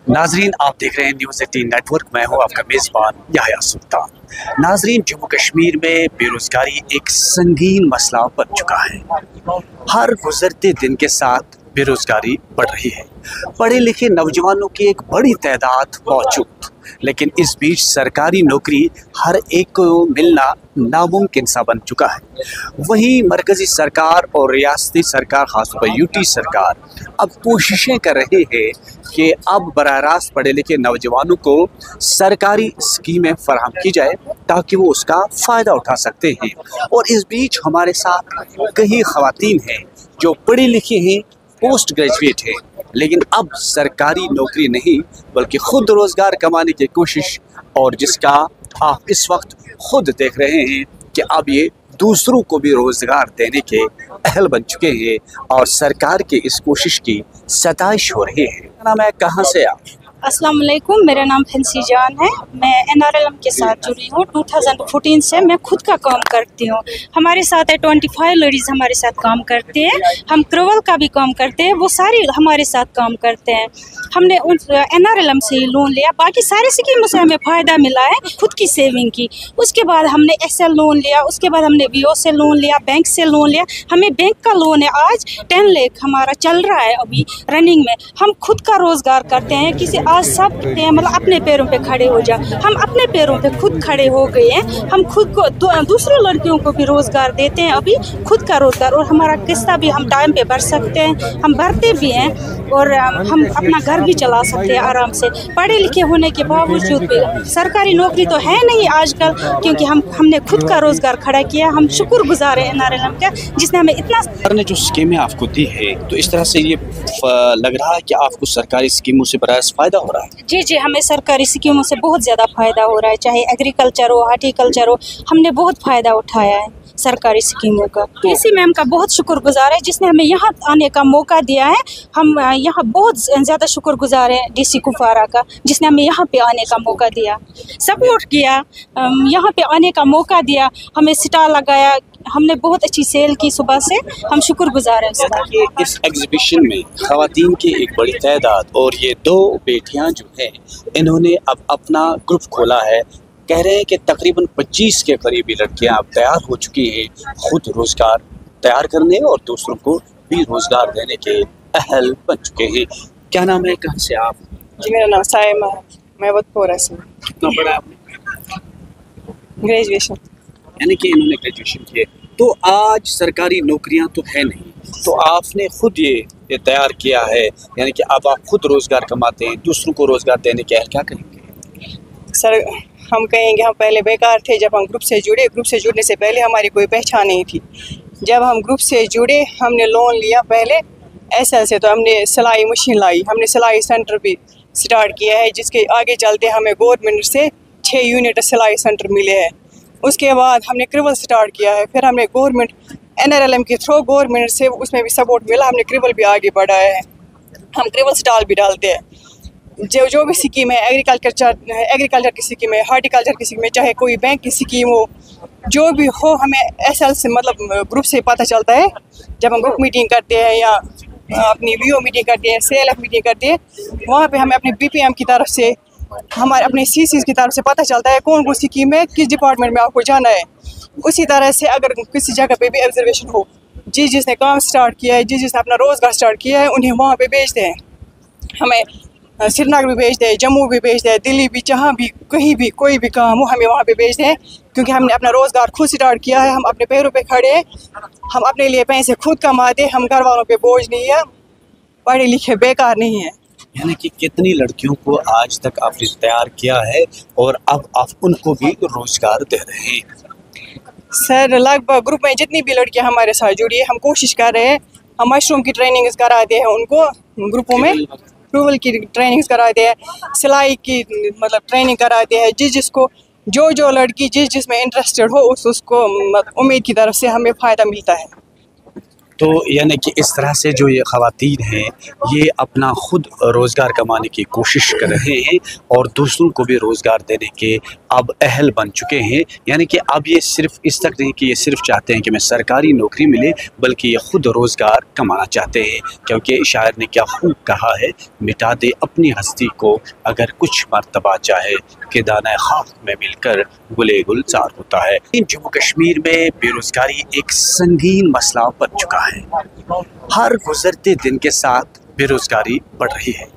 नाजरीन, आप देख रहे हैं न्यूज़ 18 नेटवर्क। मैं हूं आपका मेज़बान याह्या सुल्तान। नाजरीन, जम्मू कश्मीर में बेरोज़गारी एक संगीन मसला बन चुका है। हर गुजरते दिन के साथ बेरोज़गारी बढ़ रही है। पढ़े लिखे नौजवानों की एक बड़ी तादाद मौजूद, लेकिन इस बीच सरकारी नौकरी हर एक को मिलना नामुमकिन सा बन चुका है। वहीं मरकज़ी सरकार और रियासती सरकार, खासतौर पर यूटी सरकार, अब कोशिशें कर रहे हैं कि अब बराह रास्त पढ़े लिखे नौजवानों को सरकारी स्कीमें फराहम की जाए ताकि वो उसका फ़ायदा उठा सकते हैं। और इस बीच हमारे साथ कई ख़वातीन हैं जो पढ़ी लिखी हैं, पोस्ट ग्रेजुएट हैं, लेकिन अब सरकारी नौकरी नहीं बल्कि खुद रोज़गार कमाने की कोशिश, और जिसका आप इस वक्त खुद देख रहे हैं कि अब ये दूसरों को भी रोज़गार देने के अहल बन चुके हैं और सरकार की इस कोशिश की सताइश हो रही है। नाम है, कहाँ से आप? अस्सलाम वालेकुम, मेरा नाम फैंसी जान है। मैं NRLM के साथ जुड़ी हूँ। 2014 से मैं खुद का काम करती हूँ। हमारे साथ है 25 लेडीज़ हमारे साथ काम करते हैं। हम क्रोवल का भी काम करते हैं, वो सारे हमारे साथ काम करते हैं। हमने उन NRLM से लोन लिया, बाकी सारे स्कीमों से हमें फ़ायदा मिला है, खुद की सेविंग की। उसके बाद हमने XL लोन लिया, उसके बाद हमने BO से लोन लिया, बैंक से लोन लिया। हमें बैंक का लोन है आज 10 लाख हमारा चल रहा है अभी रनिंग में। हम खुद का रोज़गार करते हैं। किसी आज सब मतलब अपने पैरों पे खड़े हो जा, हम अपने पैरों पे खुद खड़े हो गए हैं। हम खुद को दूसरों लड़कियों को भी रोज़गार देते हैं अभी, खुद का रोज़गार। और हमारा किस्ता भी हम टाइम पे भर सकते हैं, हम भरते भी हैं, और हम अपना घर भी चला सकते हैं आराम से। पढ़े लिखे होने के बावजूद भी सरकारी नौकरी तो है नहीं आजकल, क्योंकि हमने खुद का रोज़गार खड़ा किया। हम शुक्रगुजार हैं NRLM का, जिसने हमें इतना सरकार ने जो स्कीमें आपको दी है, तो इस तरह से ये लग रहा है कि आपको सरकारी स्कीमों से बड़ा फ़ायदा हो रहा है। जी, हमें सरकारी स्कीमों से बहुत ज़्यादा फ़ायदा हो रहा है, चाहे एग्रीकल्चर हो, हार्टिकल्चर हो। हमने बहुत फ़ायदा उठाया है सरकारी स्कीमों का। DC मैम का बहुत शुक्रगुजार है, जिसने हमें यहाँ आने का मौका दिया है। हम यहाँ बहुत ज़्यादा शुक्रगुजार हैं DC कुपवारा का, जिसने हमें यहाँ पे आने का मौका दिया, सपोर्ट किया, यहाँ पे आने का मौका दिया, हमें स्टॉल लगाया। हमने बहुत अच्छी सेल की सुबह से, हम शुक्रगुजार हैं उसका। इस एग्जीबिशन में ख़वातीन की एक बड़ी तादाद, और ये 2 बेटियां जो हैं, इन्होंने अब अपना ग्रुप खोला है। कह रहे हैं कि तकरीबन 25 के करीबी लड़कियां अब तैयार हो चुकी हैं खुद रोज़गार तैयार करने और दूसरों को भी रोज़गार देने के अहल बन चुके हैं। क्या नाम है, कहाँ से आप? जी, मेरा नाम साइमा है, मैं वतपोरा से। कितना पढ़ा आपने? ग्रेजुएशन। यानी कि इन्होंने ग्रेजुएशन किए। तो आज सरकारी नौकरियां तो है नहीं, तो आपने खुद ये तैयार किया है, यानी कि अब आप खुद रोज़गार कमाते हैं, दूसरों को रोज़गार देने के अहल, क्या कहेंगे? सर, हम कहेंगे हम पहले बेकार थे। जब हम ग्रुप से जुड़े, ग्रुप से जुड़ने से पहले हमारी कोई पहचान नहीं थी। जब हम ग्रुप से जुड़े, हमने लोन लिया पहले SL से, तो हमने सिलाई मशीन लाई, हमने सिलाई सेंटर भी स्टार्ट किया है, जिसके आगे चलते हमें गवर्नमेंट से 6 यूनिट सिलाई सेंटर मिले हैं। उसके बाद हमने क्रिवल स्टार्ट किया है, फिर हमने गवर्नमेंट NRLM के थ्रू गवर्नमेंट से उसमें भी सपोर्ट मिला, हमने क्रिवल भी आगे बढ़ाया है। हम क्रिवल स्टॉल भी डालते हैं। जो भी स्कीम है, एग्रीकल्चर की स्कीम है, हार्टिकल्चर की स्कीम है, चाहे कोई बैंक की स्कीम हो, जो भी हो, हमें SL से मतलब ग्रुप से पता चलता है। जब हम ग्रुप मीटिंग करते हैं या अपनी VO मीटिंग करते हैं, CLF मीटिंग करते हैं, वहाँ पे हमें अपने BPM की तरफ से, हमारे अपने CC की तरफ से पता चलता है कौन सी स्कीम है, किस डिपार्टमेंट में आपको जाना है। उसी तरह से अगर किसी जगह पे भी ऑब्जर्वेशन हो, जिसने काम स्टार्ट किया है, जिसने अपना रोज़गार स्टार्ट किया है, उन्हें वहाँ पे भेजते हैं। हमें श्रीनगर भी भेजते हैं, जम्मू भी भेजते हैं, दिल्ली भी, जहाँ भी कहीं भी कोई भी काम हो, हमें वहाँ पे भेजते हैं, क्योंकि हमने अपना रोज़गार खुद स्टार्ट किया है। हम अपने पैरों पे खड़े हैं, हम अपने लिए पैसे खुद कमाते हैं, हम घर वालों पे बोझ नहीं है, पढ़े लिखे बेकार नहीं है। यानी कि कितनी लड़कियों को आज तक आपने तैयार किया है और अब आप उनको भी रोज़गार दे रहे हैं? सर, लगभग ग्रुप में जितनी भी लड़कियां हमारे साथ जुड़ी है, हम कोशिश कर रहे हैं। हम मशरूम की ट्रेनिंग कराते हैं उनको ग्रुपों में, ट्रूवल की ट्रेनिंग कराते हैं, सिलाई की मतलब ट्रेनिंग कराते हैं। जिसको जो लड़की जिसमें इंटरेस्टेड हो, उसको उम्मीद की तरफ से हमें फ़ायदा मिलता है। तो यानी कि इस तरह से जो ये ख़वातीन हैं, ये अपना खुद रोज़गार कमाने की कोशिश कर रहे हैं और दूसरों को भी रोज़गार देने के अब अहल बन चुके हैं। यानी कि अब ये सिर्फ इस तक नहीं कि ये सिर्फ चाहते हैं कि मैं सरकारी नौकरी मिले, बल्कि ये खुद रोज़गार कमाना चाहते हैं। क्योंकि शायर ने क्या खूब कहा है, मिटा दे अपनी हस्ती को अगर कुछ मर्तबा चाहे, कि दाना खाक में मिलकर गुले गुलजार होता है। जम्मू कश्मीर में बेरोज़गारी एक संगीन मसला बन चुका है। हर गुजरते दिन के साथ बेरोज़गारी बढ़ रही है।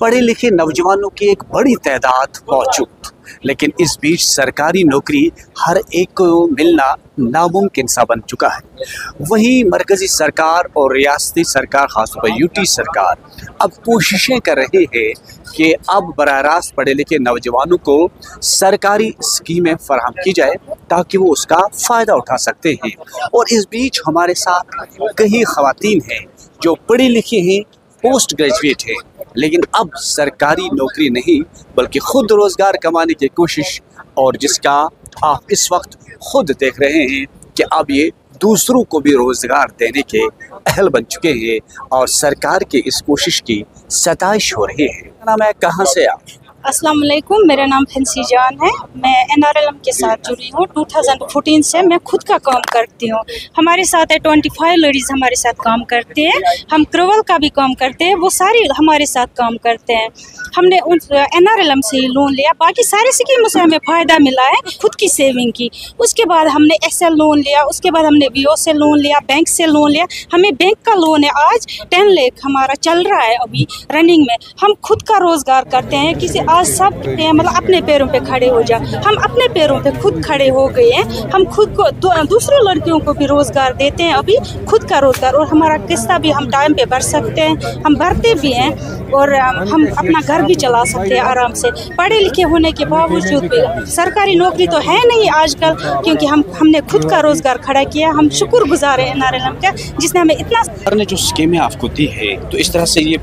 पढ़े लिखे नौजवानों की एक बड़ी तादाद मौजूद, लेकिन इस बीच सरकारी नौकरी हर एक को मिलना नामुमकिन सा बन चुका है। वहीं मरकज़ी सरकार और रियासती सरकार, खासतौर पर यूटी सरकार, अब कोशिशें कर रहे हैं कि अब बराह रास्त पढ़े लिखे नौजवानों को सरकारी स्कीमें फराहम की जाए ताकि वो उसका फ़ायदा उठा सकते हैं। और इस बीच हमारे साथ कई ख़वातीन हैं जो पढ़ी लिखी हैं, पोस्ट ग्रेजुएट हैं, लेकिन अब सरकारी नौकरी नहीं बल्कि खुद रोज़गार कमाने की कोशिश, और जिसका आप इस वक्त खुद देख रहे हैं कि अब ये दूसरों को भी रोज़गार देने के अहल बन चुके हैं और सरकार की इस कोशिश की सताइश हो रही है। नाम है, कहाँ से आप? अस्सलाम वालेकुम, मेरा नाम फैंसी जान है। मैं NRLM के साथ जुड़ी हूँ 2014 से। मैं खुद का काम करती हूँ। हमारे साथ 25 लेडीज़ हमारे साथ काम करते हैं। हम क्रोवल का भी काम करते हैं, वो सारे हमारे साथ काम करते हैं। हमने उन NRLM से ही लोन लिया, बाकी सारे स्कीमों से हमें फ़ायदा मिला है, खुद की सेविंग की। उसके बाद हमने SL लोन लिया, उसके बाद हमने BO से लोन लिया, बैंक से लोन लिया। हमें बैंक का लोन है आज 10 लाख हमारा चल रहा है अभी रनिंग में। हम खुद का रोज़गार करते हैं। किसी आज सब मतलब अपने पैरों पे खड़े हो जा, हम अपने पैरों पे खुद खड़े हो गए हैं। हम खुद को दूसरों लड़कियों को भी रोज़गार देते हैं अभी, खुद का रोज़गार। और हमारा किस्ता भी हम टाइम पे भर सकते हैं, हम भरते भी हैं, और हम अपना घर भी चला सकते हैं आराम से। पढ़े लिखे होने के बावजूद भी सरकारी नौकरी तो है नहीं आजकल, क्योंकि हमने खुद का रोज़गार खड़ा किया। हम शुक्रगुजार हैं NRLM का, जिसने हमें इतना सरकार ने जो स्कीमें आपको दी है, तो इस तरह से ये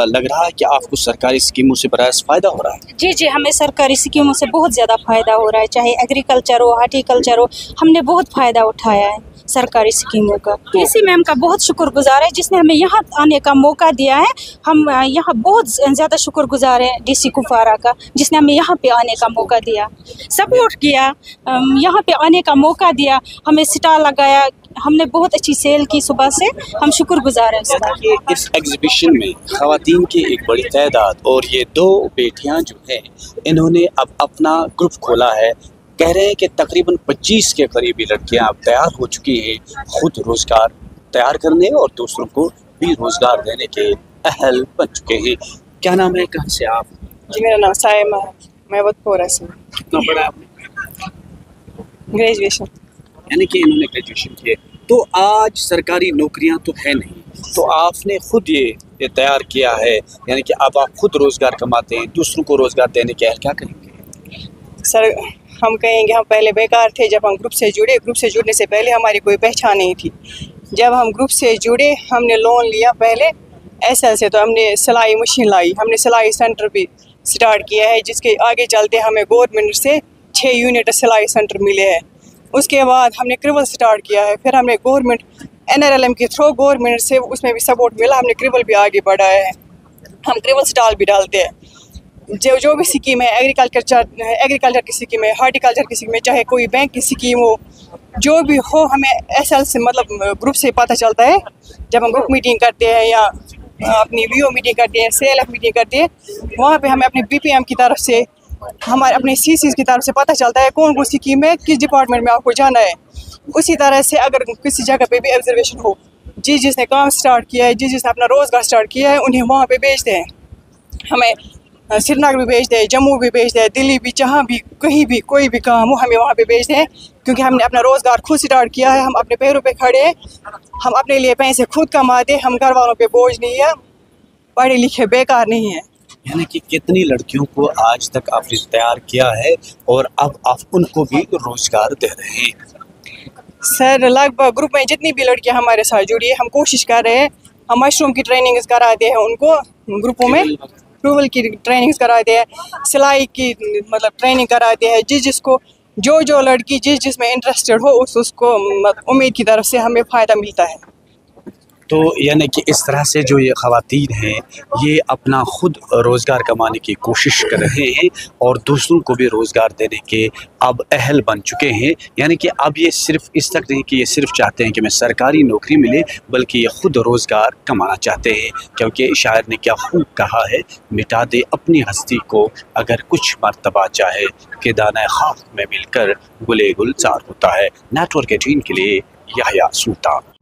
लग रहा है कि आपको सरकारी स्कीमों से बड़ा फ़ायदा हो रहा है। जी, हमें सरकारी स्कीमों से बहुत ज़्यादा फ़ायदा हो रहा है, चाहे एग्रीकल्चर हो, हार्टिकल्चर हो। हमने बहुत फ़ायदा उठाया है सरकारी स्कीमों का। इसी मैम का बहुत शुक्रगुजार है जिसने हमें यहाँ आने का मौका दिया है। हम यहाँ बहुत ज़्यादा शुक्रगुजार हैं DC कुपवारा का, जिसने हमें यहाँ पे आने का मौका दिया, सपोर्ट किया, यहाँ पे आने का मौका दिया, हमें स्टॉल लगाया। हमने बहुत अच्छी सेल की सुबह से, हम शुक्रगुजार हैं उसका। इस एग्जीबिशन में ख़वातीन की एक बड़ी तादाद, और ये 2 बेटियां जो हैं, इन्होंने अब अपना ग्रुप खोला है। कह रहे हैं कि तकरीबन 25 के करीबी लड़कियां अब तैयार हो चुकी हैं खुद रोज़गार तैयार करने और दूसरों को भी रोज़गार देने के अहल बन चुके हैं। क्या नाम है, कहाँ से आप? जी, मेरा नाम सायमा है, मैं वतपोरा से। कितना पढ़ा आपने? ग्रेजुएशन। यानी कि इन्होंने ग्रेजुएशन किए। तो आज सरकारी नौकरियां तो है नहीं, तो आपने खुद ये तैयार किया है, यानी कि अब आप खुद रोज़गार कमाते हैं, दूसरों को रोज़गार देने के अहल क्या करेंगे? सर, हम कहेंगे हम पहले बेकार थे। जब हम ग्रुप से जुड़े, ग्रुप से जुड़ने से पहले हमारी कोई पहचान नहीं थी। जब हम ग्रुप से जुड़े, हमने लोन लिया पहले SL से, तो हमने सिलाई मशीन लाई, हमने सिलाई सेंटर भी स्टार्ट किया है, जिसके आगे चलते हमें गवर्नमेंट से 6 यूनिट सिलाई सेंटर मिले हैं। उसके बाद हमने क्रिवल स्टार्ट किया है, फिर हमने गवर्नमेंट NRLM के थ्रू गवर्नमेंट से उसमें भी सपोर्ट मिला, हमने क्रिवल भी आगे बढ़ाया है। हम क्रिवल स्टॉल भी डालते हैं। जो भी स्कीम है, एग्रीकल्चर की स्कीम है, हार्टिकल्चर की स्कीम है, चाहे कोई बैंक की स्कीम हो, जो भी हो, हमें SL से मतलब ग्रुप से पता चलता है। जब हम ग्रुप मीटिंग करते हैं या अपनी VO मीटिंग करते हैं, CLF मीटिंग करते हैं, वहाँ पे हमें अपने BPM की तरफ से, हमारे अपने CCs की तरफ से पता चलता है कौन सी स्कीम है, किस डिपार्टमेंट में आपको जाना है। उसी तरह से अगर किसी जगह पे भी ऑब्जर्वेशन हो, जिसने काम स्टार्ट किया है, जिसने अपना रोज़गार स्टार्ट किया है, उन्हें वहाँ पे भेजते हैं। हमें श्रीनगर भी भेजते हैं, जम्मू भी भेजते हैं, दिल्ली भी, जहाँ भी कहीं भी कोई भी काम हो हमें वहाँ पे भेजते हैं, क्योंकि हमने अपना रोज़गार खुद स्टार्ट किया है। हम अपने पैरों पे खड़े हैं, हम अपने लिए पैसे खुद कमाते, हम घर वालों पे बोझ नहीं है, पढ़े लिखे बेकार नहीं है। यानी कि कितनी लड़कियों को आज तक आपने तैयार किया है और अब आप उनको भी रोज़गार दे रहे हैं? सर, लगभग ग्रुप में जितनी भी लड़कियां हमारे साथ जुड़ी है, हम कोशिश कर रहे हैं। हम मशरूम की ट्रेनिंग कराते हैं उनको ग्रुपों में, ट्रूवल की ट्रेनिंग कराते हैं, सिलाई की मतलब ट्रेनिंग कराते हैं। जिसको जो लड़की जिसमें इंटरेस्टेड हो उसको उम्मीद की तरफ से हमें फ़ायदा मिलता है। तो यानी कि इस तरह से जो ये ख़वातीन हैं ये अपना ख़ुद रोज़गार कमाने की कोशिश कर रहे हैं और दूसरों को भी रोज़गार देने के अब अहल बन चुके हैं। यानी कि अब ये सिर्फ़ इस तक नहीं कि ये सिर्फ़ चाहते हैं कि मैं सरकारी नौकरी मिले, बल्कि ये ख़ुद रोज़गार कमाना चाहते हैं। क्योंकि शायर ने क्या खूब कहा है, मिटा दे अपनी हस्ती को अगर कुछ मर्तबा चाहे कि दाना खाक में मिलकर गुले गुलजार होता है। नेटवर्क 18 के लिए याह्या सुल्तान।